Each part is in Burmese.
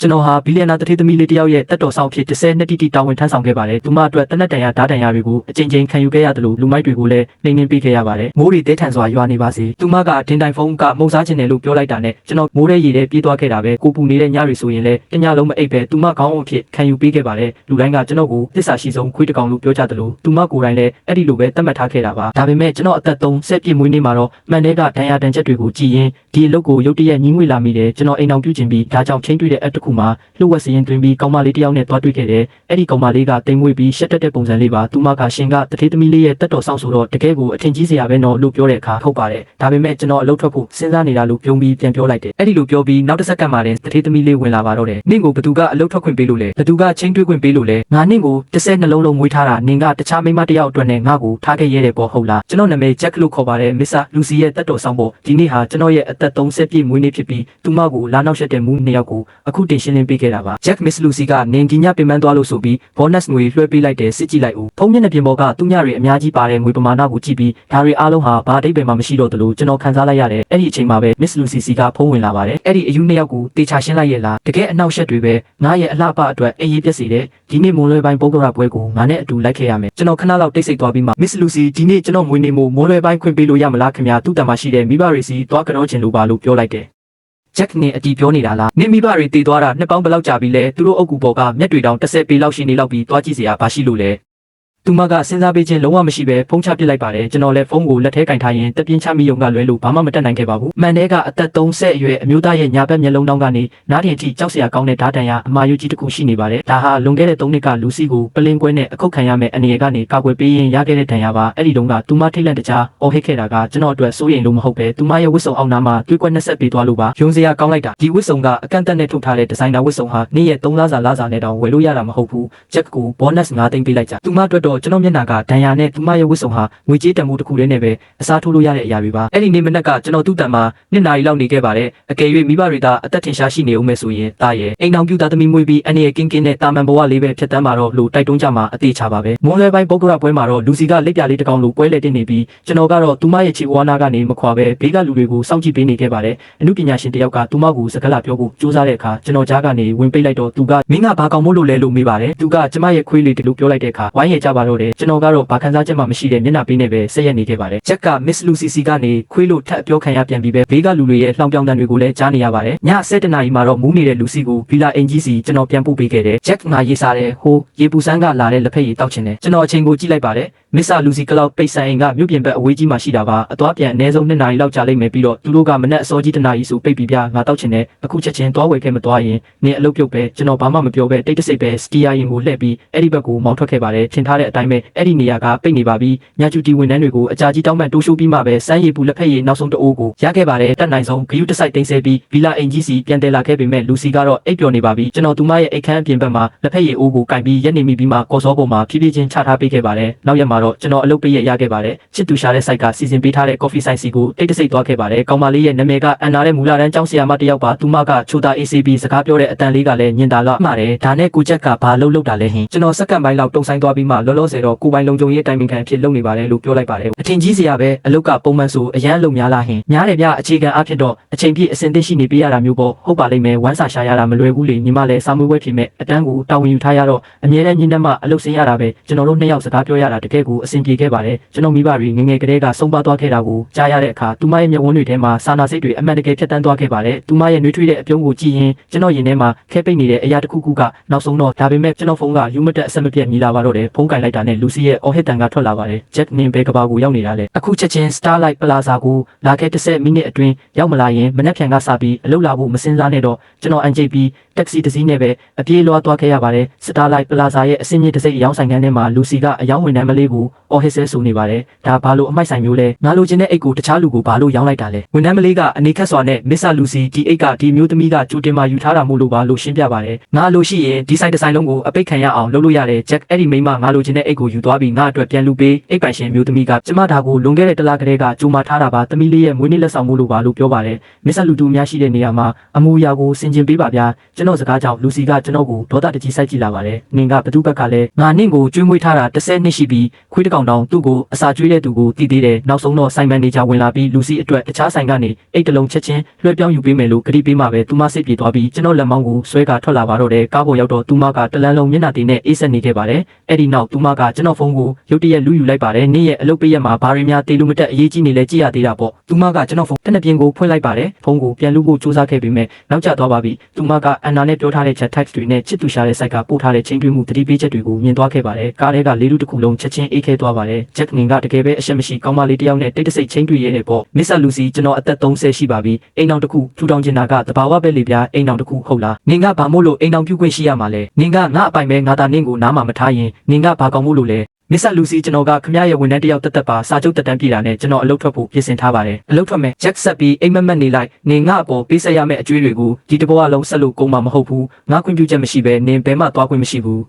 ကျွန်တော်ဟာဘီလီယံနာတထေသမီးလေးတယောက်ရဲ့တက်တော်ဆောင်ဖြစ်10နှစ်တိတာဝန်ထမ်းဆောင်ခဲ့ပါတယ်။သူမအတွက်တနက်တန်ရဓာတ်တန်ရတွေကိုအကြိမ်ကြိမ်ခံယူခဲ့ရတယ်လို့လူမိုက်တွေကိုလည်းနှိမ်နှင်းပေးခဲ့ရပါတယ်။မိုးတွေတဲထန်စွာရွာနေပါစေ။သူမကဒင်တိုင်ဖုန်းကမုံစားခြင်းတယ်လို့ပြောလိုက်တာနဲ့ကျွန်တော်မိုးရဲရည်တဲ့ပြေးသွားခဲ့တာပဲ။ကိုပူနေတဲ့ညတွေဆိုရင်လည်းတညလုံးမအိပ်ပဲသူမခေါင်းအုပ်ဖြစ်ခံယူပေးခဲ့ပါတယ်။လူတိုင်းကကျွန်တော်ကိုသစ္စာရှိဆုံးခွေးတကောင်လို့ပြောကြတယ်လို့သူမကိုယ်တိုင်လည်းအဲ့ဒီလိုပဲသတ်မှတ်ထားခဲ့တာပါ။ဒါပေမဲ့ကျွန်တော်အသက်30ပြည့်မွေးနေ့မှာတော့မှန်တဲ့ကဒဏ်ရာတန်ချက်တွေကိုကြည်ရင်ဒီအလုပ်ကိုရုတ်တရက်ညီးငွေလာမိတယ်ကျွန်တော်အိမ်အောင်ပြုခြင်းပြီးဒါကြောင့်ချင်းတွေ့တဲ့အတစ်ခုမှာလှုပ်ဝက်စရင်တွင်ပြီးကောင်မလေးတယောက်နဲ့တွားတွေ့ခဲ့တယ်။အဲ့ဒီကောင်မလေးကတိမ်မွေးပြီးရှက်တက်တဲ့ပုံစံလေးပါ။သူမကရှင်ကတထေးသမီးလေးရဲ့တက်တော်ဆောင်ဆိုတော့တကယ်ကိုအထင်ကြီးစရာပဲနော်လို့ပြောတဲ့အခါဟုတ်ပါတယ်။ဒါပေမဲ့ကျွန်တော်အလုပ်ထွက်ဖို့စဉ်းစားနေတာလို့ပြုံးပြီးပြန်ပြောလိုက်တယ်။အဲ့ဒီလိုပြောပြီးနောက်တစ်စက္ကန့်မှတည်းတထေးသမီးလေးဝင်လာပါတော့တယ်။နင့်ကိုဘသူကအလုပ်ထွက်ခွင့်ပေးလို့လဲ။ဘသူကချင်းတွေ့ခွင့်ပေးလို့လဲ။ငါနင့်ကို10နှလုံးလုံးမွေးထားတာနင်ကတခြားမိန်းမတယောက်အတွက်နဲ့ငါ့ကိုထားခဲ့ရတဲ့ပေါ့ဟုတ်လား။ကျွန်တော်နာမည်ဂျက်လို့ခေါ်ပါတယ်မစ္စတာလူစီရဲ့တက်တော်ဆောင်ပေါ့ဒီနေ့ဟာကျွန်တော်ရဲ့အသက်30ပြည့်မွေးနေ့ဖြစ်ပြီးသူမကိုလာနောက်ရက်တဲ့မူးနှစ်ယောက်ကိုအခုတင်ရှင်းလင်းပေးခဲ့တာပါဂျက်မစ္စလူစီကနေဒီညပင်ပန်းသွားလို့ဆိုပြီးဘောနက်ငွေလွှဲပေးလိုက်တယ်စစ်ကြည့်လိုက်ဦးဖုန်းမျက်နှာပြင်ပေါ်ကသူညတွေအများကြီးပါတဲ့ငွေပမာဏကိုကြည့်ပြီးဒါတွေအားလုံးဟာဘာအဓိပ္ပာယ်မှမရှိတော့သလိုကျွန်တော်ခံစားလိုက်ရတယ်အဲ့ဒီအချိန်မှာပဲမစ္စလူစီစီကဖုန်းဝင်လာပါတယ်အဲ့ဒီအယူနှစ်ယောက်ကိုတေချာရှင်းလိုက်ရဲ့လားတကယ်အနောက်ရှက်တွေပဲငါရဲ့အလှပအတွက်အေးရေးပြက်စီတဲ့ဒီနေ့မွန်လွဲပိုင်းပုဂ္ဂရပွဲကိုငါနဲ့အတူလိုက်ခဲ့ရမယ်ကျွန်တော်ခဏလောက်တိတ်ဆိတ်သွားပြီးမှမစ္စလူစီဒီနေ့ကျွန်တော်ငွေနေမို့မွန်လွဲပိုင်းခွင့်ပေးလို့ရမလားခင်ဗျာသူ့တမရှိတဲ့မိဘတွေစီသွားကြောချင်လို့ပါလို့ပြောလိုက်တယ်ဂျက်နဲ့အတီပြောနေတာလားနင့်မိဘတွေတည်သွားတာနှစ်ပေါင်းဘယ်လောက်ကြာပြီလဲသူတို့အုပ်ကူပေါ်ကမျက်တွေတောင်10ပေလောက်ရှိနေလောက်ပြီးသွားကြည့်စရာဘာရှိလို့လဲသူမကစဉ်းစားပေးခြင်းလုံးဝမရှိပဲဖုန်းချပစ်လိုက်ပါတယ်ကျွန်တော်လည်းဖုန်းကိုလက်ထဲကင်ထားရင်တပြင်းချမိယုံကလွဲလို့ဘာမှမတက်နိုင်ခဲ့ပါဘူးမှန်တဲ့ကအသက်30အရွယ်အမျိုးသားရဲ့ညာဘက်မျက်လုံးတောင်းကနေနားထင်အထိကြောက်စရာကောင်းတဲ့ဓာတ်တန်ရအမာယုကြီးတစ်ခုရှိနေပါတယ်ဒါဟာလွန်ခဲ့တဲ့3နှစ်ကလူစီကိုပလင်းကွဲနဲ့အခုတ်ခံရမယ့်အနေအကနေကာကွယ်ပေးရင်ရခဲ့တဲ့ဒဏ်ရာပါအဲ့ဒီတုန်းကသူမထိတ်လန့်တကြားအော်ဟစ်ခဲ့တာကကျွန်တော်အတွက်စိုးရိမ်လို့မဟုတ်ပဲသူမရဲ့ဝတ်စုံအောင်နာမှာတွေးကွက်20ပေးသွားလို့ပါယုံစရာကောင်းလိုက်တာဒီဝတ်စုံကအကန့်အသတ်နဲ့ထုတ်ထားတဲ့ဒီဇိုင်နာဝတ်စုံဟာနေ့ရက်3လစာနဲ့တောင်ဝယ်လို့ရတာမဟုတ်ဘူးဂျက်ကိုဘောနက်9သိန်းပေးလိုက်ကြသူမအတွက်တော့ကျွန်တော်မျက်နှာကဒဏ်ရာနဲ့သူမရဲ့ဝတ်စုံဟာငွေကြေးတန်ဖိုးတစ်ခုတည်းနဲ့ပဲအစားထိုးလို့ရတဲ့အရာတွေပါအဲ့ဒီနေ့မနက်ကကျွန်တော်သူ့တန်မှာ2နာရီလောက်နေခဲ့ပါတယ်အကယ်၍မိဘတွေကအသက်ထင်ရှားရှိနေဦးမယ်ဆိုရင်တာရဲ့အိမ်အောင်ပြူသားသမီးမွေးပြီးအနေနဲ့ကင်းကင်းနဲ့တာမန်ဘဝလေးပဲဖြတ်တန်းမှာတော့လို့တိုက်တွန်းကြမှာအသေးချပါပဲမွန်လွဲပိုင်းပုဂ္ဂရပွဲမှာတော့လူစီကလက်ပြလေးတစ်ကောင်လိုကွဲလဲတင်နေပြီးကျွန်တော်ကတော့သူမရဲ့ခြေဝါးနာကနေမခွာပဲဘေးကလူတွေကိုစောင့်ကြည့်ပေးနေခဲ့ပါတယ်အမှုပညာရှင်တယောက်ကသူမကိုစကားလာပြောဖို့ကြိုးစားတဲ့အခါကျွန်တော်ကြားကနေဝင်ပိတ်လိုက်တော့သူကမင်းကဘာကောင်မို့လို့လဲလို့မေးပါတယ်သူကကျမရဲ့ခွေးလေးတလူပြောလိုက်တဲ့အခါဝိုင်းရကြပါတော့တယ်ကျွန်တော်ကတော့ဘာခံစားချက်မှမရှိတဲ့မျက်နှာပေးနေပဲဆက်ရက်နေခဲ့ပါတယ်ဂျက်ကမစ္စလူစီစီကနေခွေးလို့ထပ်ပြောခံရပြန်ပြီးပဲဘေးကလူတွေရဲ့လှောင်ပြောင်တန်တွေကိုလည်းကြားနေရပါတယ်ည7နာရီမှာတော့မူးနေတဲ့လူစီကိုဗီလာအင်ကြီးစီကျွန်တော်ပြန်ပို့ပေးခဲ့တယ်ဂျက်ငါရေးစားတယ်ဟိုရေပူစမ်းကလာတဲ့လက်ဖက်ရည်တောက်ချင်တယ်ကျွန်တော်အချိန်ကိုကြည့်လိုက်ပါတယ်မစ္စလူစီကလောက်ပိတ်ဆန်အိမ်ကမြို့ပြင်ဘက်အဝေးကြီးမှာရှိတာပါအသွားပြန်အနည်းဆုံး2နာရီလောက်ကြာလိမ့်မယ်ပြီးတော့သူတို့ကမနက်အစောကြီး2နာရီဆိုပိတ်ပြီးပြငါတောက်ချင်တယ်အခုချက်ချင်းသွားဝယ်ခဲ့မသွားရင်နင်အလုပ်ပြုတ်ပဲကျွန်တော်ဘာမှမပြောပဲတိတ်တဆိတ်ပဲစတီယာရင်ကိုလှည့်ပြီးအဲ့ဒီဘက်ကိုမောင်းထွက်ခဲ့ပါတယ်ထင်ထားတဲ့အတိုင်းပဲအဲ့ဒီနေရာကပိတ်နေပါပြီညကျူတီဝန်ထမ်းတွေကိုအကြာကြီးတောင်းပန်တိုးရှိုးပြီးမှပဲစမ်းရည်ပူလက်ဖက်ရည်နောက်ဆုံးတအိုးကိုရခဲ့ပါတယ်တက်နိုင်ဆုံးဂယုတစိုက်တိန်ဆဲပြီးဗီလာအင်ကြီးစီပြန်တယ်လာခဲ့ပေမဲ့လူစီကတော့အိပ်ပျော်နေပါပြီကျွန်တော်သူမရဲ့အိတ်ခမ်းအပြင်ဘက်မှာလက်ဖက်ရည်အိုးကိုကင်ပြီးရက်နေမိပြီးမှကော်စောပေါ်မှာဖြည်းဖြည်းချင်းချထားပေးခဲ့ပါတယ်နောက်ရက်မှာတော့ကျွန်တော်အလုပ်ပေးရခဲ့ပါတယ်ချစ်သူရှာတဲ့စိုက်ကစီစဉ်ပေးထားတဲ့ကော်ဖီဆိုင်စီကိုတိတ်တဆိတ်သွားခဲ့ပါတယ်ကောင်မလေးရဲ့နာမည်ကအန်နာတဲ့မူလာတန်းကျောင်းဆရာမတယောက်ပါသူမကချိုတာ ACB စကားပြောတဲ့အတန်လေးကလည်းညင်တာလာမှာတယ်ဒါနဲ့ကိုချက်ကဘာလုပ်တာလဲဟင်ကျွန်တော်စက္ကန့်ပိုင်းလောက်တုံဆိုင်သွားပြီးမှလောလောဆယ်တော့ကိုပိုင်လုံခြုံရေးတိုင်ပင်ခံဖြစ်လုပ်နေပါတယ်လို့ပြောလိုက်ပါတယ်အထင်ကြီးစရာပဲအလုပ်ကပုံမှန်ဆိုအရန်လုံများလားဟင်များတယ်ဗျအခြေခံအဖြစ်တော့အချိန်ပြည့်အစင်သိရှိနေပေးရတာမျိုးပေါ့ဟုတ်ပါလိမ့်မယ်ဝမ်းစာရှာရတာမလွယ်ဘူးလေညီမလည်းစာမွေးပွဲဖြစ်မဲ့အတန်းကိုတာဝန်ယူထားရတော့အမြဲတမ်းညင်တက်မှအလုပ်ဆင်းရတာပဲကျွန်တော်တို့2ယောက်စကားပြောရတာတကယ်ကိုအဆင်ပြေခဲ့ပါတယ်ကျွန်တော်မိဘတွေငငယ်ကလေးကဆုံးပါသွားခဲ့တာကိုကြားရတဲ့အခါသူမရဲ့မျက်ဝန်းတွေထဲမှာစာနာစိတ်တွေအမှန်တကယ်ဖြတ်တန်းသွားခဲ့ပါတယ်သူမရဲ့နှွေးထွေးတဲ့အပြုံးကိုကြည့်ရင်ကျွန်တော်ရင်ထဲမှာခဲပိတ်နေတဲ့အရာတစ်ခုခုကနောက်ဆုံးတော့ဒါပေမဲ့ကျွန်တော်ဖုန်းကယူမတက်အဆက်မပြတ်မြည်လာပါတော့တယ်ဖုန်းကင်လိုက်တာနဲ့လူစီရဲ့အော်ဟစ်တန်ကထွက်လာပါတယ်ဂျက်နင်ဘဲကဘာကိုရောက်နေတာလေအခုချက်ချင်း Starlight Plaza ကိုလာခဲ့10မိနစ်အတွင်းရောက်မလာရင်မနက်ဖြန်ကစပြီးအလုပ်လာဖို့မစင်စားနဲ့တော့ကျွန်တော်အန်ဂျိပြီးတက္ကစီတစ်စီးနဲ့ပဲအပြေးလွှားသွားခဲ့ရပါတယ် Starlight Plaza ရဲ့အစင်းကြီးတစ်စိတ်ရောင်းဆိုင်ခန်းထဲမှာလူစီကအယောင်းဝင်တန်းမလေးကိုအော်ဟစ်ဆဲဆိုနေပါတယ်ဒါဘာလို့အမိုက်ဆိုင်မျိုးလဲငါလိုချင်တဲ့အိတ်ကိုတခြားလူကိုဘာလို့ရောင်းလိုက်တာလဲဝန်တန်းမလေးကအနေခက်စွာနဲ့မစ္စလူစီဒီအိတ်ကဒီမျိုးသမီးကကြိုတင်မှယူထားတာမို့လို့ပါလို့ရှင်းပြပါတယ်ငါလိုရှိရင်ဒီဆိုင်တစ်ဆိုင်လုံးကိုအပိတ်ခံရအောင်လုပ်လို့ရတယ်ဂျက်အဲ့ဒီမိန်းမငါလိုချင်တဲ့အိတ်ကိုယူသွားပြီးငါအတွက်ပြန်လူပေးအိတ်ပိုင်ရှင်မျိုးသမီးကကျမဒါကိုလွန်ခဲ့တဲ့တလကလေးကကြိုမှာထားတာပါသမီးလေးရဲ့မွေးနေ့လက်ဆောင်မို့လို့ပါလို့ပြောပါတယ်မစ္စလူတူများရှိတဲ့နေရာမှာအမူအရာကိုဆင်ခြင်ပေးပါဗျာကျွန်တော်စကားကြောင့်လူစီကကျွန်တော်ကိုဒေါသတကြီးစိုက်ကြည့်လာပါတယ်နင်ကဘသူဘက်ကလဲငါနင့်ကိုကျွေးမွေးထားတာ10နှစ်ရှိပြီးခွေးတစ်ကောင် ကောင်တောင်သူ့ကိုအစာကျွေးတဲ့သူကိုတည်သေးတယ်နောက်ဆုံးတော့ဆိုင်မန်နေဂျာဝင်လာပြီးလူစီအတွက်တခြားဆိုင်ကနေအိတ်တလုံးချက်ချင်းလွှဲပြောင်းယူပေးမယ်လို့ကတိပေးမှပဲသူမစိတ်ပြေသွားပြီးကျွန်တော်လက်မောင်းကိုဆွဲကထွက်လာပါတော့တယ်ကားပေါ်ရောက်တော့သူမကတလန်းလုံးမျက်နှာတင်နဲ့အေးဆက်နေခဲ့ပါတယ်အဲ့ဒီနောက်သူမကကျွန်တော်ဖုန်းကိုရုတ်တရက်လူယူလိုက်ပါတယ်နေ့ရဲ့အလုပ်ပေးရက်မှာဘာတွေများတေးလို့မတက်အရေးကြီးနေလဲကြည့်ရသေးတာပေါ့သူမကကျွန်တော်ဖုန်းတစ်နှစ်ပြင်ကိုဖွင့်လိုက်ပါတယ်ဖုန်းကိုပြန်လူဖို့စူးစမ်းခဲ့ပေမဲ့နောက်ကျသွားပါပြီသူမကအန်နာနဲ့ပြောထားတဲ့ chat text တွေနဲ့ချစ်သူရှာတဲ့ site ကပို့ထားတဲ့ချင်းတွင်းမှုတတိပေးချက်တွေကိုမြင်သွားခဲ့ပါတယ်ကားထဲကလေးလူတစ်ခုလုံးချက်ချင်းအေးခဲသွားပါတယ်ဂျက်ငင်ကတကယ်ပဲအရှက်မရှိကောင်းမလေးတယောက်နဲ့တိတ်တဆိတ်ချင်းတွေ့ရတဲ့ပေါ့မစ္စတာလူစီကျွန်တော်အသက်30ရှိပါပြီအိမ်အောင်တစ်ခုထူထောင်ချင်တာကတဘာဝပဲလေဗျာအိမ်အောင်တစ်ခုဟုတ်လားနင်ကဘာမို့လို့အိမ်အောင်ပြုတ်ခွင့်ရှိရမှာလဲနင်ကငါအပိုင်ပဲငါသာနင်ကိုနားမှာမထားရင်နင်ကဘာကောင်းမို့လို့လဲမစ္စတာလူစီကျွန်တော်ကခမရရဲ့ဝန်ထမ်းတယောက်တက်ပါစာချုပ်တက်တန်းပြည်တာနဲ့ကျွန်တော်အလုပ်ထွက်ဖို့ပြင်ဆင်ထားပါတယ်အလုပ်ထွက်မယ်ဂျက်ဆက်ပြီးအိမ်မက်မက်နေလိုက်နင်ငါအပေါ်ပေးဆက်ရမယ့်အကျွေးတွေကိုဒီတဘောအလုံးဆက်လို့ကုန်မှာမဟုတ်ဘူးငါခွင့်ပြုချက်မရှိဘဲနင်ဘဲမှသွားခွင့်မရှိဘူး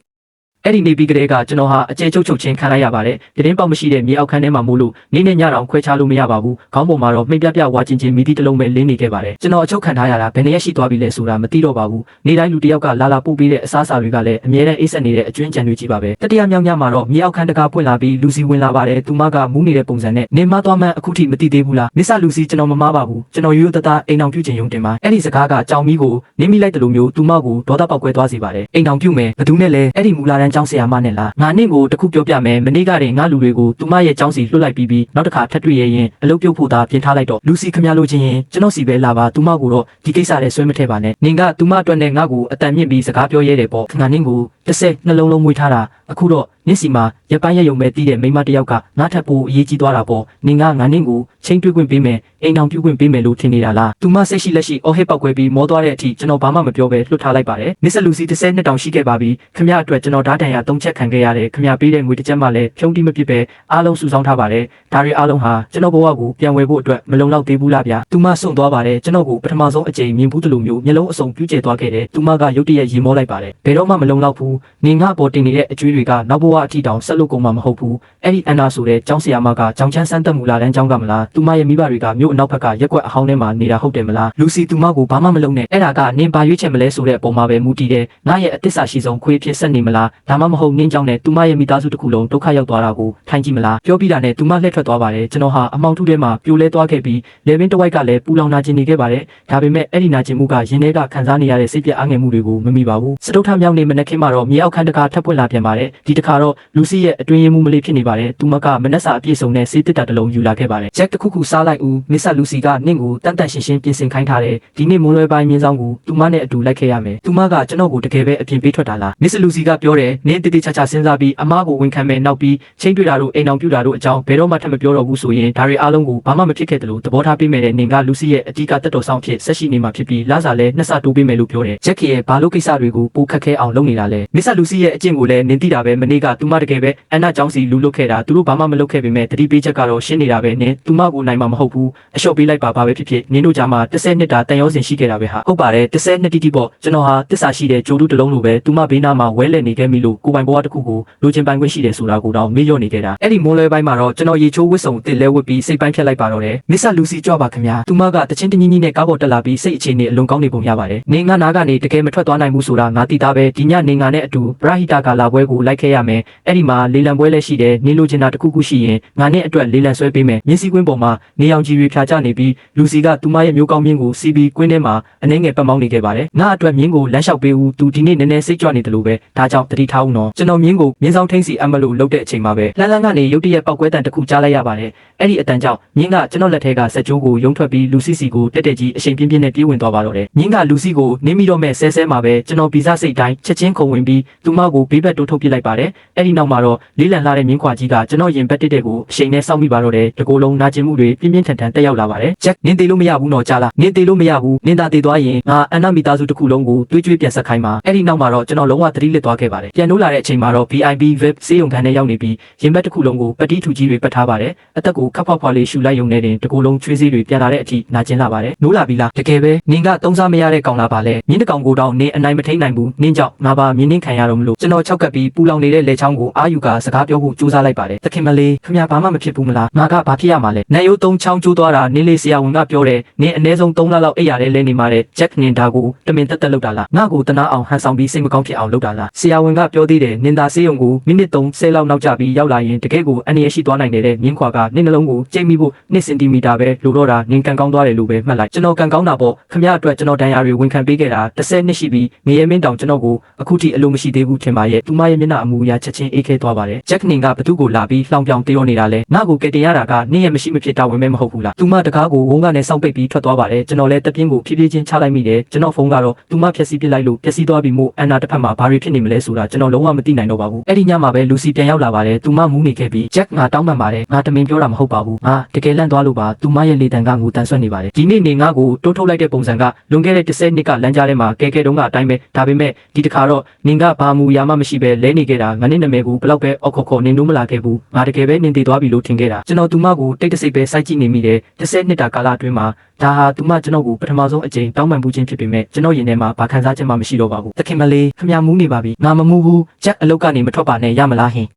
အဲ့ဒီနေပြီးကလေးကကျွန်တော်ဟာအကျဲချုပ်ချင်းခံလိုက်ရပါတယ်။တရင်ပေါက်မရှိတဲ့မြေအောက်ခန်းထဲမှာမို့လို့နေ့နဲ့ညတောင်ခွဲခြားလို့မရပါဘူး။ခေါင်းပေါ်မှာတော့မှိတ်ပြဝါချင်းမိသီးတစ်လုံးပဲလင်းနေခဲ့ပါတယ်။ကျွန်တော်အချုပ်ခံထားရတာဘယ်နှစ်ရက်ရှိသွားပြီလဲဆိုတာမသိတော့ပါဘူး။နေ့တိုင်းလူတစ်ယောက်ကလာပို့ပေးတဲ့အစားအစာတွေကလည်းအမြဲတမ်းအေးဆက်နေတဲ့အကျွင်းကြံတွေကြီးပါပဲ။တတိယမြောက်ညမှာတော့မြေအောက်ခန်းတကားပွင့်လာပြီးလူစီဝင်လာပါတယ်။သူမကမူးနေတဲ့ပုံစံနဲ့နေမသွားမှန်းအခုထိမသိသေးဘူးလား။မစ္စလူစီကျွန်တော်မမားပါဘူး။ကျွန်တော်ရိုးရိုးသားသားအိမ်အောင်ပြုချင်ရုံတင်ပါ။အဲ့ဒီစကားကကြောင်မီးကိုနင်းမိလိုက်တယ်လို့မျိုးသူမကိုဒေါသပေါက်ကွဲသွားစေပါတယ်။အိမ်အောင်ပြုမယ်ဘသူနဲ့လဲအဲ့ဒီမူလာတန်းကျောင်းဆရာမနဲ့လားငါနင့်ကိုတခုပြောပြမယ်မနေ့ကတည်းကငါလူတွေကိုသူမရဲ့ចောင်းစီလွှတ်လိုက်ပြီးနောက်တစ်ခါထပ်တွေ့ရရင်အလုပ်ပြုတ်ဖို့သာပြင်ထားလိုက်တော့လူစီခမရလို့ချင်းရင်ကျွန်တော်စီပဲလာပါသူမကိုတော့ဒီကိစ္စနဲ့ဆွဲမထည့်ပါနဲ့နင်ကသူမအတွက်နဲ့ငါ့ကိုအတန်မြင့်ပြီးစကားပြောရဲတယ်ပေါ့ငါနင့်ကို30နှလုံးလုံးမွေးထားတာအခုတော့နင့်စီမှာရပိုင်းရယုံပဲတီးတဲ့မိမတယောက်ကငါထပ်ဖို့အရေးကြီးသွားတာပေါ့နင်ကငါနင့်ကိုချင်းတွေ့ခွင့်ပေးမယ်အိမ်အောင်ပြုခွင့်ပေးမယ်လို့ထင်နေတာလားသူမစိတ်ရှိလက်ရှိအော်ဟစ်ပောက်ကွဲပြီးမောသွားတဲ့အထိကျွန်တော်ဘာမှမပြောဘဲလွှတ်ထားလိုက်ပါတယ်မစ္စလူစီ30နှစ်တောင်ရှိခဲ့ပါပြီခမရအတွက်ကျွန်တော်ဓာတ်တန်ရ3ချက်ခံခဲ့ရတယ်ခမရပေးတဲ့ငွေတစ်ချက်မှလည်းဖြုံးတိမပစ်ပဲအားလုံးစုဆောင်းထားပါတယ်ဒါတွေအားလုံးဟာကျွန်တော်ဘဝကိုပြန်ဝယ်ဖို့အတွက်မလုံလောက်သေးဘူးလားဗျာသူမစွန့်သွားပါတယ်ကျွန်တော်ကိုပထမဆုံးအကြိမ်မြင်ဘူးတလို့မျိုးမျက်လုံးအစုံပြူးကျဲသွားခဲ့တယ်သူမကရုတ်တရက်ရင်မောလိုက်ပါတယ်ဘယ်တော့မှမလုံလောက်ဘူးနေငါပေါ်တင်နေတဲ့အကျွေးတွေကနောက်ဘဝအထိတောင်ဆက်လို့ကုန်မှာမဟုတ်ဘူးအဲ့ဒီအန်နာဆိုတဲ့ကျောင်းဆရာမကကျောင်းချမ်းစမ်းတက်မူလာတန်းကျောင်းကမလားသူမရဲ့မိဘတွေကမြို့အနောက်ဘက်ကရက်ကွက်အဟောင်းထဲမှာနေတာဟုတ်တယ်မလားလူစီသူမကိုဘာမှမလုပ်နဲ့အဲ့ဒါကနင်ဘာရွေးချယ်မလဲဆိုတဲ့အပေါ်မှာပဲမူတည်တယ်ငါရဲ့အသစ္စာရှိဆုံးခွေးဖြစ်ဆက်နေမလားဒါမှမဟုတ်နင်းကျောင်းနဲ့သူမရဲ့မိသားစုတစ်ခုလုံးဒုက္ခရောက်သွားတာကိုထိုင်ကြည့်မလားပြောပြီးတာနဲ့သူမလှည့်ထွက်သွားပါတယ်ကျွန်တော်ဟာအမောင်ထုထဲမှာပြိုလဲသွားခဲ့ပြီးလေပင်တဝိုက်ကလည်းပူလောင်နာကျင်နေခဲ့ပါတယ်ဒါပေမဲ့အဲ့ဒီနာကျင်မှုကရင်ထဲကခံစားနေရတဲ့စိတ်ပြအားငယ်မှုတွေကိုမမိပါဘူးစတုထမြောက်နေမနက်ခင်းမှာတော့မြေအောက်ခန်းတကာထပ်ပွင့်လာပြန်ပါတယ်ဒီတစ်ခါတော့လူစီရဲ့အတွင်းရင်မှုမလေးဖြစ်နေပါတယ်သူမကမနက်စာအပြည့်စုံနဲ့စေးတစ်တာတစ်လုံးယူလာခဲ့ပါတယ်ဂျက်တစ်ခုခုစားလိုက်ဦးမစ္စလူစီကနင့်ကိုတန်တန်ရှင်းရှင်းပြင်ဆင်ခိုင်းထားတယ်ဒီနေ့မိုးလွဲပိုင်းမြင်းဆောင်ကိုသူမနဲ့အတူလိုက်ခဲ့ရမယ်သူမကကျွန်တော်ကိုတကယ်ပဲအပြင်ပေးထွက်တာလားမစ္စလူစီကပြောတယ်နင်းတိတိချာချာစဉ်းစားပြီးအမားကိုဝန်ခံမယ်နောက်ပြီးချင်းတွေ့တာတို့အိမ်အောင်ပြူတာတို့အကြောင်းဘယ်တော့မှထပ်မပြောတော့ဘူးဆိုရင်ဒါတွေအားလုံးကိုဘာမှမဖြစ်ခဲ့တယ်လို့သဘောထားပေးမယ်တဲ့နင်ကလူစီရဲ့အကြီးကတက်တော်ဆောင်ဖြစ်ဆက်ရှိနေမှာဖြစ်ပြီးလာစားလဲနှစ်ဆတိုးပေးမယ်လို့ပြောတယ်ဂျက်ကရဲ့ဘာလို့ကိစ္စတွေကိုပိုခက်ခဲအောင်လုပ်နေတာလဲမစ္စလူစီရဲ့အကျင့်ကိုလည်းနင်သိတာပဲမနေ့ကသူမတကယ်ပဲအန်နာကျောင်းစီလူလုတ်ခဲ့တာသူတို့ဘာမှမလုပ်ခဲ့ပေမဲ့တတိပေးချက်ကတော့ရှင်းနေတာပဲနင်သူမကိုနိုင်မှာမဟုတ်ဘူးအလျှော့ပေးလိုက်ပါဘာပဲဖြစ်ဖြစ်နင်တို့ကြားမှာ30နှစ်တာတန်ရောစင်ရှိခဲ့တာပဲဟာဟုတ်ပါတယ်30နှစ်တိတိပေါ့ကျွန်တော်ဟာတစ္ဆာရှိတဲ့ဂျိုးတူးတစ်လုံးလိုပဲသူမဘေးနားမှာဝဲလက်နေခဲ့မိလို့ကိုပိုင်ဘဝတစ်ခုကိုလိုချင်ပိုင်ခွင့်ရှိတယ်ဆိုတာကိုတော့မေ့လျော့နေခဲ့တာအဲ့ဒီမိုးလွဲပိုင်းမှာတော့ကျွန်တော်ရေချိုးဝစ်စုံတစ်လဲဝစ်ပြီးစိတ်ပိုင်းဖြတ်လိုက်ပါတော့တယ်မစ္စလူစီကြွပါခင်ဗျာသူမကတချင်းတညီညီနဲ့ကားပေါ်တက်လာပြီးစိတ်အခြေအနေအလွန်ကောင်းနေပုံရပါတယ်နေငါနာကနေတကယ်မထွက်သွားနိုင်ဘူးဆိုတာငါသိသားပဲဒီညနေငါနဲ့အတူပရာဟိတကလာပွဲကိုလိုက်ခဲ့ရမယ်အဲ့ဒီမှာလေလံပွဲလည်းရှိတယ်နေလိုချင်တာတစ်ခုခုရှိရင်ငါနဲ့အတွက်လေလံဆွဲပေးမယ်မြင်းစည်းကွင်းပေါ်မှာနေအောင်ကြီးတွေဖြာချနေပြီးလူစီကသူမရဲ့မျိုးကောင်းမြင်းကိုစီးပြီးကွင်းထဲမှာအနှဲငယ်ပတ်မောင်းနေခဲ့ပါတယ်ငါအတွက်မြင်းကိုလမ်းလျှောက်ပေးဦးသူဒီနေ့နည်းနည်းစိတ်ကြွနေတယ်လို့ပဲဒါကြောင့်တတိထားဦးနော်ကျွန်တော်မြင်းကိုမြင်းဆောင်ထိန်စီအမလို့လှုပ်တဲ့အချိန်မှာပဲလှမ်းကနေရုတ်တရက်ပောက်ကွဲတန်တစ်ခုကြားလိုက်ရပါတယ်အဲ့ဒီအတန်ကြောင့်မြင်းကကျွန်တော်လက်ထဲကစက်ကြိုးကိုယုံထွက်ပြီးလူစီစီကိုတက်တက်ကြီးအချိန်ပြင်းပြင်းနဲ့ပြေးဝင်သွားပါတော့တယ်မြင်းကလူစီကိုနင်းမိတော့မဲ့ဆဲဆဲမှာပဲကျွန်တော်ဗီဇစိတ်တိုင်းချက်ချင်းခုံဝင်ပြီးသူမကိုဘေးဘက်တိုးထုတ်ပစ်လိုက်ပါတယ်အဲ့ဒီနောက်မှာတော့လေးလံလာတဲ့မြင်းခွာကြီးကကျွန်တော်ရင်ဘက်တက်တဲ့ကိုအချိန်နဲ့စောင့်မိပါတော့တယ်တကိုယ်လုံးနာကျင်မှုတွေပြင်းပြင်းထန်ထန်တက်ရောက်လာပါတယ်ဂျက်နင်းသေးလို့မရဘူးနော်ကြားလားနင်းသေးလို့မရဘူးနင်းသာသေးသွားရင်ငါအန်နာမီသားစုတစ်ခုလုံးကိုတွေးကြွေးပြန်ဆက်ခိုင်းပါအဲ့ဒီနောက်မှာတော့ကျွန်တော်လုံးဝသတိလစ်သွားခဲ့ပါတယ်ပြန်လို့လာတဲ့အချိန်မှာတော့ VIP VIP စေးရုံခန်းထဲရောက်နေပြီးရင်ဘက်တစ်ခုလုံးကိုပတိထူကြီးတွေပတ်ထားပါတယ်အသက်ကိုခပ်ဖောက်ဖွာလေးရှူလိုက်ရုံနဲ့တင်တကိုယ်လုံးချွေးစေးတွေပြန်လာတဲ့အထိနာကျင်လာပါတယ်နိုးလာပြီလားတကယ်ပဲနင်ကသုံးစားမရတဲ့ကောင်လာပါလေမြင်းတကောင်ကိုတော့နင်းအနိုင်မထိန်နိုင်ဘူးနင်းကြောင့်ငါပါမြင်း င်းခံရတော့မလို့ကျွန်တော်၆ကပ်ပြီးပူလောင်နေတဲ့လေချောင်းကိုအာယူကစကားပြောဖို့ကြိုးစားလိုက်ပါတယ်တခင်မလေးခင်ဗျာဘာမှမဖြစ်ဘူးမလားငါကဘာဖြစ်ရမှာလဲနန်ရိုး၃ချောင်းကျိုးသွားတာနင်းလေးဆရာဝန်ကပြောတယ်နင်းအနည်းဆုံး3လလောက်အိပ်ရတယ်လဲနေမှာတဲ့ဂျက်နင်ဒါကိုတမင်တက်လောက်တာလားငါ့ကိုတနာအောင်ဟန်ဆောင်ပြီးစိတ်မကောင်းဖြစ်အောင်လုပ်တာလားဆရာဝန်ကပြောသေးတယ်နင်သာဆေးရုံကိုမိနစ်30လောက်နောက်ကျပြီးရောက်လာရင်တကယ်ကိုအန္တရာယ်ရှိသွားနိုင်တယ်တဲ့မြင်းခွာကနင်းနှလုံးကိုကျိတ်မိဖို့2စင်တီမီတာပဲလိုတော့တာနင်ကန်ကောင်းသွားတယ်လို့ပဲမှတ်လိုက်ကျွန်တော်ကန်ကောင်းတာပေါ့ခင်ဗျာအတွက်ကျွန်တော်ဒဏ်ရာတွေဝန်ခံပေးခဲ့တာ10နှစ်ရှိပြီးငရဲမင်းတောင်ကျွန်တော်ကိုအခုထိအလိုမရှိသေးဘူးထင်ပါရဲ့သူမရဲ့မျက်နှာအမူအရာချက်ချင်းအေးခဲသွားပါတယ်ဂျက်နင်ကဘသူ့ကိုလာပြီးလှောင်ပြောင်တေးနေတာလဲငါ့ကိုကယ်တင်ရတာကနင်းရဲ့မရှိမဖြစ်တာဝင်မဲမဟုတ်ဘူးလားသူမတကားကိုဝုန်းကနေစောင့်ပိတ်ပြီးထွက်သွားပါတယ်ကျွန်တော်လည်းတပြင်းကိုဖြည်းဖြည်းချင်းချလိုက်မိတယ်ကျွန်တော်ဖုန်းကတော့သူမဖြက်စီးပစ်လိုက်လို့ပျက်စီးသွားပြီးမို့အန်နာတစ်ဖက်မှာဘာတွေဖြစ်နေမလဲဆိုတာကျွန်တော်လုံးဝမသိနိုင်တော့ပါဘူးအဲ့ဒီညမှာပဲလူစီပြန်ရောက်လာပါတယ်သူမမူးနေခဲ့ပြီးဂျက်ငါတောင်းပန်ပါတယ်ငါတမင်ပြောတာမဟုတ်ပါဘူးငါတကယ်လန့်သွားလို့ပါသူမရဲ့လေတံကငိုတန်ဆွတ်နေပါတယ်ဒီနေ့နေငါကိုတိုးထုတ်လိုက်တဲ့ပုံစံကလွန်ခဲ့တဲ့10နှစ်ကလမ်းကြားထဲမှာကဲတုံးကအတိုင်းပဲဒါပေမဲ့ဒီတစ်ခါတော့နင်ကဘာမူရာမှမရှိပဲလဲနေခဲ့တာငါနဲ့နာမည်ကိုဘလောက်ပဲအော်ခေါ်နင်တို့မလာခဲ့ဘူးငါတကယ်ပဲနင်တည်သွားပြီလို့ထင်ခဲ့တာကျွန်တော်သူမကိုတိတ်တဆိတ်ပဲစိုက်ကြည့်နေမိတယ်10နှစ်တာကာလအတွင်းမှာဒါဟာသူမကျွန်တော်ကိုပထမဆုံးအကြိမ်တောင်းပန်မှုချင်းဖြစ်ပေမဲ့ကျွန်တော်ရင်ထဲမှာဘာခံစားချက်မှမရှိတော့ပါဘူးတခင်မလေးခမမူးနေပါပြီငါမမူးဘူးဂျက်အလုတ်ကနေမထွက်ပါနဲ့ရမလားဟင်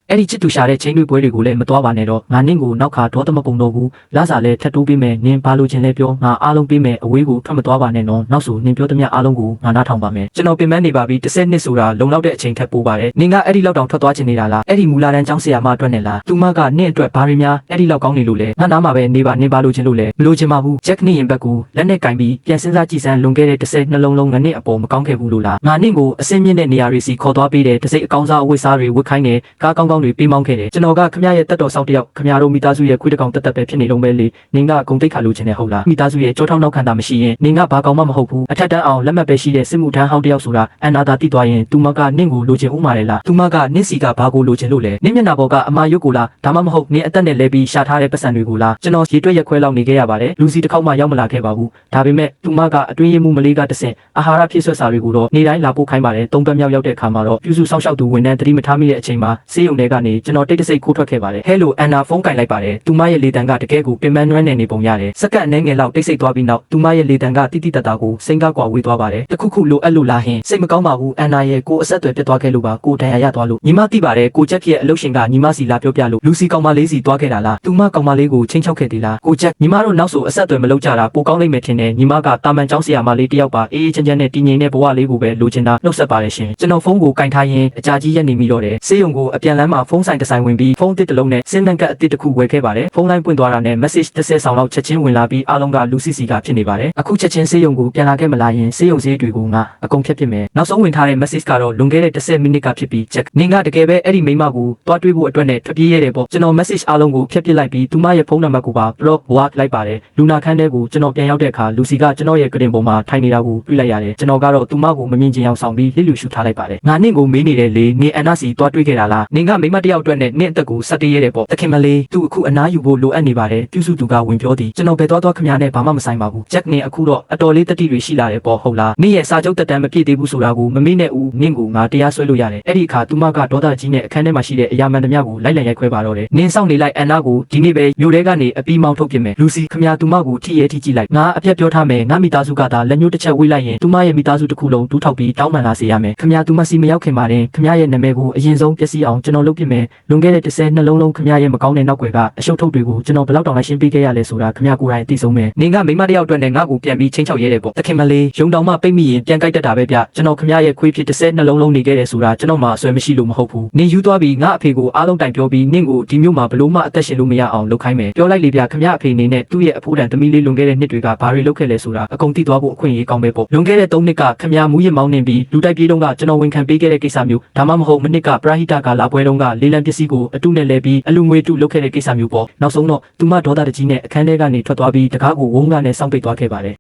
အဲ့ဒီချစ်တူရှာတဲ့ချင်းတွေပွဲတွေကိုလည်းမတော်ပါနဲ့တော့ငါနင့်ကိုနောက်ခါဒေါသမပုံတော့ဘူးလာစားလဲထပ်တိုးပေးမယ်နင်ဘာလို့ချင်းလဲပြောငါအားလုံးပေးမယ်အဝေးကိုထွက်မသွားပါနဲ့နော်နောက်ဆိုနင်ပြောသမျှအားလုံးကိုငါနားထောင်ပါမယ်ကျွန်တော်ပင်ပန်းနေပါပြီ10နှစ်ဆိုတာလုံလောက်တဲ့အချိန်ထပ်ပိုးပါတယ်နင်ကအဲ့ဒီလောက်တောင်ထွက်သွားချင်နေတာလားအဲ့ဒီမူလာတန်းကျောင်းဆရာမအတွက်နဲ့လားသူမကနင့်အတွက်ဘာတွေများအဲ့ဒီလောက်ကောင်းနေလို့လဲငါနားမှာပဲနေပါနင်ဘာလို့ချင်းလို့လဲမလို့ချင်ပါဘူးဂျက်နင်ရင်ဘက်ကိုလက်နဲ့ကင်ပြီးပြန်စဉ်းစားကြည့်စမ်းလွန်ခဲ့တဲ့10နှလုံးလုံးငါနင့်အပေါ်မကောင်းခဲ့ဘူးလို့လားငါနင့်ကိုအစင်းမြင့်တဲ့နေရာတွေစီခေါ်သွားပေးတယ်တစိအကောင်းစားအဝတ်စားတွေဝတ်ခိုင်းတယ်ကားကောင်းကောင်းတွေပေးမောင်းခဲ့တယ်ကျွန်တော်ကခမရဲ့တက်တော်ဆောက်တယောက်ခမတို့မိသားစုရဲ့ခွေးတကောင်တက်တက်ပဲဖြစ်နေလုံးပဲလေနင်ကဂုံတိတ်ခါလို့ခြင်းနဲ့ဟုတ်လားမိသားစုရဲ့ကြောထောက်နောက်ခံတာမရှိရင်နင်ကဘာကောင်မှမဟုတ်ဘူးအထက်တန်းအောင်လက်မှတ်ပဲရှိတဲ့စစ်မှုထမ်းဟောင်းတယောက်ဆိုတာအနာသာတိသွားရင်သူမကနင့်ကိုလိုချင်ဥမာလေလားသူမကနင့်စီကဘာကိုလိုချင်လို့လဲနင့်မျက်နှာပေါ်ကအမာရုပ်ကိုလားဒါမှမဟုတ်နင်အသက်နဲ့လဲပြီးရှာထားတဲ့ပတ်စံတွေကိုလားကျွန်တော်ရေတွက်ရက်ခွဲလောက်နေခဲ့ရပါတယ်လူစီတစ်ခေါက်မှရောက်မလာခဲ့ပါဘူးဒါပေမဲ့သူမကအတွင်းရမှုမလေးကတဆင့်အာဟာရဖြစ်ဆွတ်စာတွေကိုတော့နေ့တိုင်းလာပို့ခိုင်းပါတယ်၃ပတ်မြောက်ရောက်တဲ့အခါမှာတော့ပြုစုစောင့်ရှောက်သူဝန်ထမ်းတတိမထားမိတဲ့အချိန်မှာဆေးရုံထဲကနေကျွန်တော်တိတ်တဆိတ်ခိုးထွက်ခဲ့ပါတယ်ဟဲလိုအန်နာဖုန်းကင်လိုက်ပါတယ်သူမရဲ့လေတံကတကယ်ကိုပင်ပန်းနွမ်းနေပုံရတယ်စက္ကန့်အနည်းငယ်လောက်တိတ်ဆိတ်သွားပြီးနောက်သူမရဲ့လေတံကတိတိတတ်တာကိုစိန်ကားကွာဝေးသွားပါတယ်တခုခုလိုအပ်လို့လားဟင်စိတ်မကောင်းပါဘူးအန်နာရဲ့ကိုအဆက်အသွယ်ပြတ်သွားခဲ့လို့ပါကိုဒဏ်ရာရသွားလို့ညီမသိပါတယ်ကိုချက်ရဲ့အလုပ်ရှင်ကညီမစီလာပြောပြလို့လူစီကောင်မလေးစီသွားခဲ့တာလားသူမကောင်မလေးကိုချင်းချောက်ခဲ့သေးလားကိုချက်ညီမတို့နောက်ဆိုအဆက်အသွယ်မလုပ်ကြတာပိုကောင်းလိမ့်မယ်ထင်တယ်ညီမကတာမန်ကျောင်းဆရာမလေးတယောက်ပါအေးချမ်းချမ်းနဲ့တည်ငြိမ်တဲ့ဘဝလေးကိုပဲလိုချင်တာနှုတ်ဆက်ပါတယ်ရှင်ကျွန်တော်ဖုန်းကိုကင်ထားရင်အကြာကြီးရက်နေမိတော့တယ်ဆေးရုံကိုအပြန်လမ်းမှာဖုန်းဆိုင်တစ်ဆိုင်ဝင်ပြီးဖုန်းတစ်တစ်လုံးနဲ့စင်းတန်ကတ်အတစ်တစ်ခုဝယ်ခဲ့ပါတယ်ဖုန်းလိုင်းပွင့်သွားတာနဲ့ message 30ဆောင်လောက်ချက်ချင်းဝင်လာပြီးအားလုံးကလူစီစီကဖြစ်နေပါတယ်အခုချက်ချင်းဆေးရုံကိုပြန်လာခဲ့မလားရင်ဆေးရုံဈေးတွေကိုငါအကုန်ဖြတ်ပစ်မယ်နောက်ဆုံးဝင်ထားတဲ့ message ကတော့လွန်ခဲ့တဲ့10မိနစ်ကဖြစ်ပြီးချက်နင်ကတကယ်ပဲအဲ့ဒီမိမကိုတွားတွေးဖို့အတွက်နဲ့ထွက်ပြေးရတယ်ပေါ့ကျွန်တော် message အားလုံးကိုဖြတ်ပစ်လိုက်ပြီးသူမရဲ့ဖုန်းနံပါတ်ကိုပါ block လိုက်ပါတယ်လူနာခန်းထဲကိုကျွန်တော်ပြန်ရောက်တဲ့အခါလူစီကကျွန်တော်ရဲ့ကတင်ပေါ်မှာထိုင်နေတာကိုတွေ့လိုက်ရတယ်ကျွန်တော်ကတော့သူမကိုမမြင်ချင်အောင်ဆောင်ပြီးလစ်လူရှုထားလိုက်ပါတယ်ငါနင့်ကိုမေးနေတယ်လေနင်အန်နာစီတွားတွေးခဲ့တာလားနင်ကမိမတယောက်အတွက်နဲ့နင့်အသက်ကိုဆက်တရတဲ့ပေါ့တခင်မလေးသူအခုအနားယူဖို့လိုအပ်နေပါတယ်ပြုစုသူကဝင်ပြောသည်ကျွန်တော်ဘယ်သွားခမရနဲ့ဘာမှမဆိုင်ပါဘူးဂျက်နင်အခုတော့အတော်လေးတတိတွေရှိလာတယ်ပေါ့ဟုတ်လားနင့်ရဲ့စာချုပ်တက်တမ်းမပြည့်သေးဘူးဆိုတာကိုမမေ့နဲ့ဦးနင့်ကိုငါတရားစွဲလို့ရတယ်အဲ့ဒီအခါသူမကဒေါသကြီးနဲ့အခန်းထဲမှာရှိတဲ့အရာမှန်သမျှကိုလိုက်လံရိုက်ခွဲပါတော့တယ်နင်စောင့်နေလိုက်အန်နာကိုဒီနေ့ပဲမြို့ထဲကနေအပီးမောင်းထုတ်ပြမယ်လူစီခမရသူမကိုထိရဲထိကြည့်လိုက်ငါအပြတ်ပြောထားမယ်ငါမိသားစုကသာလက်ညှိုးတစ်ချက်ဝေးလိုက်ရင်သူမရဲ့မိသားစုတစ်ခုလုံးဒူးထောက်ပြီးတောင်းပန်လာစေရမယ်ခမရသူမစီမရောက်ခင်ပါတယ်ခမရရဲ့နာမည်ကိုအရင်ဆုံးပျက်စီးအောင်ကျွန်တော်လုပ်ပြမယ်လွန်ခဲ့တဲ့10နှလုံးလုံးခမရရဲ့မကောင်းတဲ့နောက်ွယ်ကအရှုပ်ထုတ်တွေကိုကျွန်တော်ဘယ်လောက်တောင်လိုက်ရှင်းပေးခဲ့ရလဲဆိုတာခမရကိုယ်တိုင်သိဆုံးမယ်နင်ကမိမတယောက်အတွက်နဲ့ငါ့ကိုပြန်ပြီးချင်းချောက်ရဲတယ်ပေါ့တခင်မလေးရုံတောင်မှပိတ်မိရင်ပြန်ကြိုက်တတ်တာပဲဗျကျွန်တော်ခမရရဲ့ခွေးဖြစ်10နှလုံးလုံးနေခဲ့တယ်ဆိုတာကျွန်တော်မှအဆွဲမရှိလို့မဟုတ်ဘူးနင်ယူသွားပြီးငါအဖေကိုအားလုံးတိုင်ပြောပြီးနင့်ကိုဒီမျိုးမှာဘလို့မှအသက်ရှင်လို့မရအောင်လုပ်ခိုင်းမယ်ပြောလိုက်လေဗျခမရအဖေအနေနဲ့သူ့ရဲ့အဖိုးတန်သမီးလေးလွန်ခဲ့တဲ့နှစ်တွေကဘာတွေလုပ်ခဲ့လဲဆိုတာအကုန်သိသွားဖို့အခွင့်အရေးကောင်းပဲပေါ့လွန်ခဲ့တဲ့3နှစ်ကခမရမူးရင်မောင်းနေပြီးလူတိုက်ပြေးတုန်းကကျွန်တော်ဝန်ခံပေးခဲ့တဲ့ကိစ္စမျိုးဒါမှမဟုတ်မနစ်ကပရာဟိတကလာပွဲတုန်းကလေးလံပစ္စည်းကိုအတုနဲ့လဲပြီးအလူငွေတုလုပ်ခဲ့တဲ့ကိစ္စမျိုးပေါ့နောက်ဆုံးတော့သူမဒေါသတကြီးနဲ့အခန်းထဲကနေထွက်သွားပြီးတကားကိုဝုန်းကနေစောင့်ပိတ်သွားခဲ့ပါတယ်